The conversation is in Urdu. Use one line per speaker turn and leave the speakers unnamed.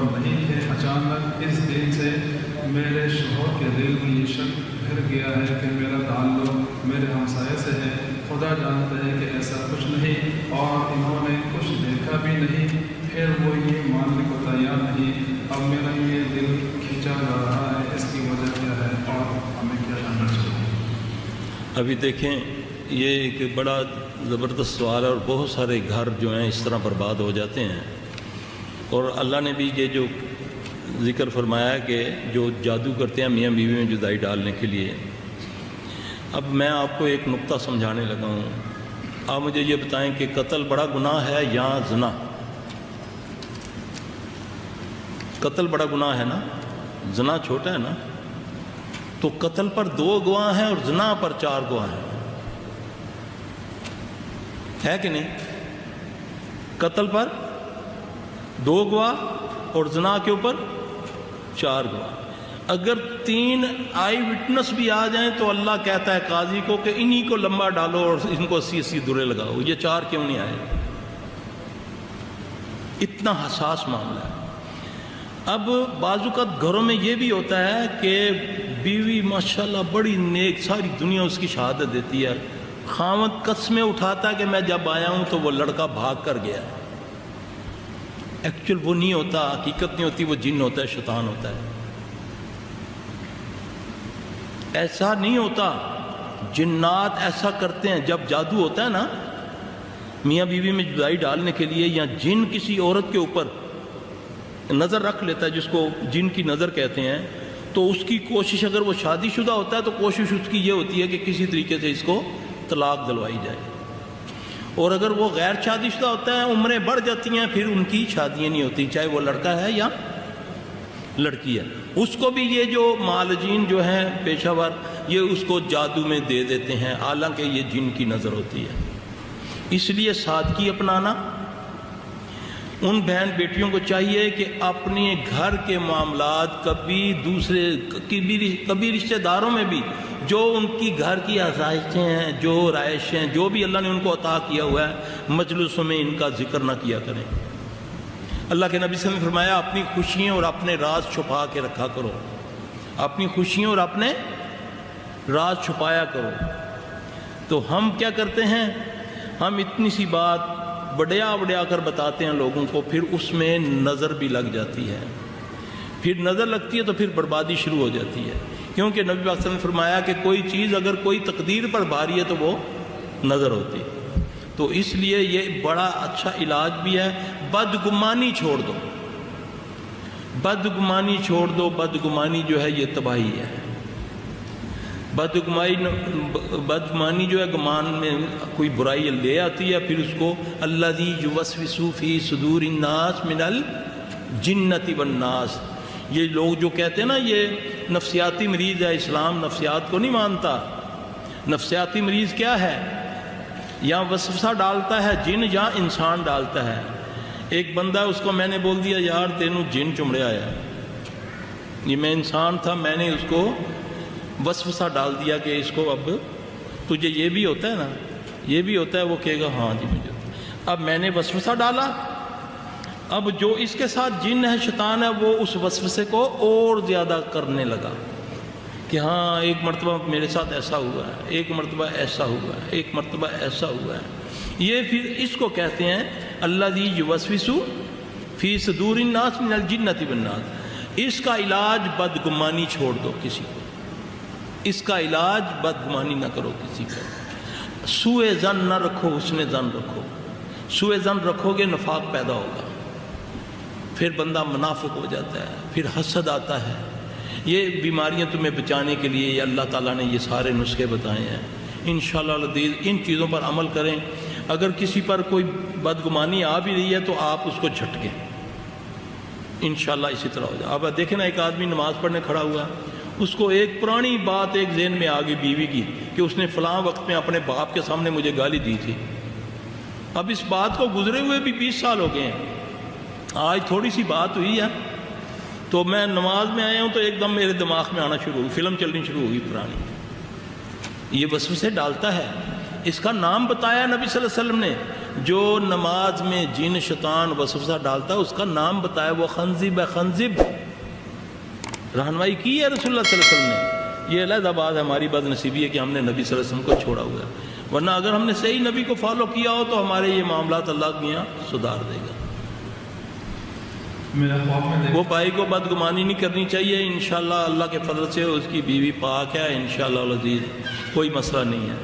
پر نہیں تھے، اچانک اس دن سے میرے شوہر کے دل میں یہ شک گھر گیا ہے کہ میرا تعلق میرے ہمسائے سے ہے۔ خدا جانتا ہے کہ ایسا کچھ نہیں، اور انہوں نے کچھ دیکھا بھی نہیں، پھر وہ یہ ماننے کو تیار نہیں۔ اب میرا یہ دل کھینچا جا رہا ہے، اس کی وجہ کیا ہے اور ہمیں کیا کرنا چاہیے؟
ابھی دیکھیں، یہ ایک بڑا زبردست سوال ہے، اور بہت سارے گھر جو ہیں اس طرح برباد ہو جاتے ہیں۔ اور اللہ نے بھی یہ جو ذکر فرمایا کہ جو جادو کرتے ہیں میاں بیوی میں جدائی ڈالنے کے لیے۔ اب میں آپ کو ایک نقطہ سمجھانے لگا ہوں، آپ مجھے یہ بتائیں کہ قتل بڑا گناہ ہے یا زنا؟ قتل بڑا گناہ ہے نا، زنا چھوٹا ہے نا؟ تو قتل پر 2 گواہ ہیں اور زنا پر 4 گواہ ہیں، ہے کہ نہیں؟ قتل پر 2 گواہ اور زنا کے اوپر 4 گواہ۔ اگر 3 آئی وٹنس بھی آ جائیں تو اللہ کہتا ہے قاضی کو کہ انہی کو لمبا ڈالو اور ان کو 80 درے لگاؤ، یہ 4 کیوں نہیں آئے؟ اتنا حساس معاملہ ہے۔ اب بعض اوقات گھروں میں یہ بھی ہوتا ہے کہ بیوی ماشاءاللہ بڑی نیک، ساری دنیا اس کی شہادت دیتی ہے، خاوند قسمیں اٹھاتا ہے کہ میں جب آیا ہوں تو وہ لڑکا بھاگ کر گیا۔ ایکچوئل وہ نہیں ہوتا، حقیقت نہیں ہوتی، وہ جن ہوتا ہے، شیطان ہوتا ہے۔ ایسا نہیں ہوتا، جنات ایسا کرتے ہیں۔ جب جادو ہوتا ہے نا میاں بیوی میں جدائی ڈالنے کے لیے، یا جن کسی عورت کے اوپر نظر رکھ لیتا ہے، جس کو جن کی نظر کہتے ہیں، تو اس کی کوشش، اگر وہ شادی شدہ ہوتا ہے تو کوشش اس کی یہ ہوتی ہے کہ کسی طریقے سے اس کو طلاق دلوائی جائے، اور اگر وہ غیر شادی شدہ ہوتا ہے، عمریں بڑھ جاتی ہیں، پھر ان کی شادیاں نہیں ہوتی، چاہے وہ لڑکا ہے یا لڑکی ہے۔ اس کو بھی یہ جو معالجین جو ہیں پیشہ ور، یہ اس کو جادو میں دے دیتے ہیں، حالانکہ یہ جن کی نظر ہوتی ہے۔ اس لیے سادگی اپنانا، ان بہن بیٹیوں کو چاہیے کہ اپنے گھر کے معاملات کبھی رشتہ داروں میں بھی جو ان کی گھر کی آسائشیں ہیں، جو رائشیں، جو بھی اللہ نے ان کو عطا کیا ہوا ہے، مجلسوں میں ان کا ذکر نہ کیا کریں۔ اللہ کے نبی صلی اللہ علیہ وسلم نے فرمایا اپنی خوشیاں اور اپنے راز چھپا کے رکھا کرو، اپنی خوشیاں اور اپنے راز چھپایا کرو۔ تو ہم کیا کرتے ہیں، ہم اتنی سی بات بڑیا کر بتاتے ہیں لوگوں کو، پھر اس میں نظر بھی لگ جاتی ہے، پھر نظر لگتی ہے تو پھر بربادی شروع ہو جاتی ہے، کیونکہ نبی صلی اللہ علیہ وسلم نے فرمایا کہ کوئی چیز اگر کوئی تقدیر پر بھاری ہے تو وہ نظر ہوتی ہے۔ تو اس لیے یہ بڑا اچھا علاج بھی ہے، بدگمانی چھوڑ دو، بدگمانی چھوڑ دو۔ بدگمانی جو ہے یہ تباہی ہے۔ بدگمانی جو ہے گمان میں کوئی برائی لے آتی ہے، پھر اس کو الذی یوسوس فی صدور الناس من الجنۃ والناس، یہ لوگ جو کہتے ہیں نا یہ نفسیاتی مریض ہے، اسلام نفسیات کو نہیں مانتا۔ نفسیاتی مریض کیا ہے؟ یا وسوسہ ڈالتا ہے جن یا انسان ڈالتا ہے۔ ایک بندہ، اس کو میں نے بول دیا یار تینوں جن چمڑے آیا، یہ میں انسان تھا، میں نے اس کو وسوسہ ڈال دیا کہ اس کو اب تجھے یہ بھی ہوتا ہے نا، یہ بھی ہوتا ہے، وہ کہے گا ہاں جی مجھے۔ اب میں نے وسوسہ ڈالا، اب جو اس کے ساتھ جن ہے، شیطان ہے، وہ اس وسوسے کو اور زیادہ کرنے لگا کہ ہاں ایک مرتبہ میرے ساتھ ایسا ہوا ہے، ایک مرتبہ ایسا ہوا ہے، ایک مرتبہ ایسا ہوا ہے۔ یہ پھر اس کو کہتے ہیں الذی یوسوس فی صدور الناس من الجنۃ والناس۔ اس کا علاج بدگمانی چھوڑ دو کسی کو، اس کا علاج بدگمانی نہ کرو کسی کو، سوء ظن نہ رکھو، حسن ظن رکھو۔ سوء ظن رکھو گے نفاق پیدا ہوگا، پھر بندہ منافق ہو جاتا ہے، پھر حسد آتا ہے۔ یہ بیماریاں تمہیں بچانے کے لیے اللہ تعالیٰ نے یہ سارے نسخے بتائے ہیں۔ انشاءاللہ العزیز ان چیزوں پر عمل کریں۔ اگر کسی پر کوئی بدگمانی آ بھی رہی ہے تو آپ اس کو جھٹکیں، انشاءاللہ اسی طرح ہو جائے۔ اب دیکھیں نا، ایک آدمی نماز پڑھنے کھڑا ہوا، اس کو ایک پرانی بات ایک ذہن میں آ گئی بیوی کی کہ اس نے فلاں وقت میں اپنے باپ کے سامنے مجھے گالی دی تھی۔ اب اس بات کو گزرے ہوئے بھی 20 سال ہو گئے ہیں، آج تھوڑی سی بات ہوئی ہے تو میں نماز میں آیا ہوں تو ایک دم میرے دماغ میں آنا شروع ہوئی، فلم چلنی شروع ہوئی پرانی۔ یہ وسوسے ڈالتا ہے، اس کا نام بتایا نبی صلی اللہ علیہ وسلم نے، جو نماز میں جن شیطان وسوسہ ڈالتا ہے اس کا نام بتایا، وہ خنزب ہے، خنزب رہنمائی کی ہے رسول اللہ صلی اللہ علیہ وسلم نے۔ یہ علیحدہ بات ہماری بد نصیبی ہے کہ ہم نے نبی صلی اللہ علیہ وسلم کو چھوڑا ہوا ہے، ورنہ اگر ہم نے صحیح نبی کو فالو کیا ہو تو ہمارے یہ معاملات اللہ کے یہاں سدھار دے گا۔
میرا خواب میں
وہ بھائی کو بدگمانی نہیں کرنی چاہیے، انشاءاللہ اللہ کے فضل سے اس کی بیوی پاک ہے، انشاءاللہ العزیز کوئی مسئلہ نہیں ہے۔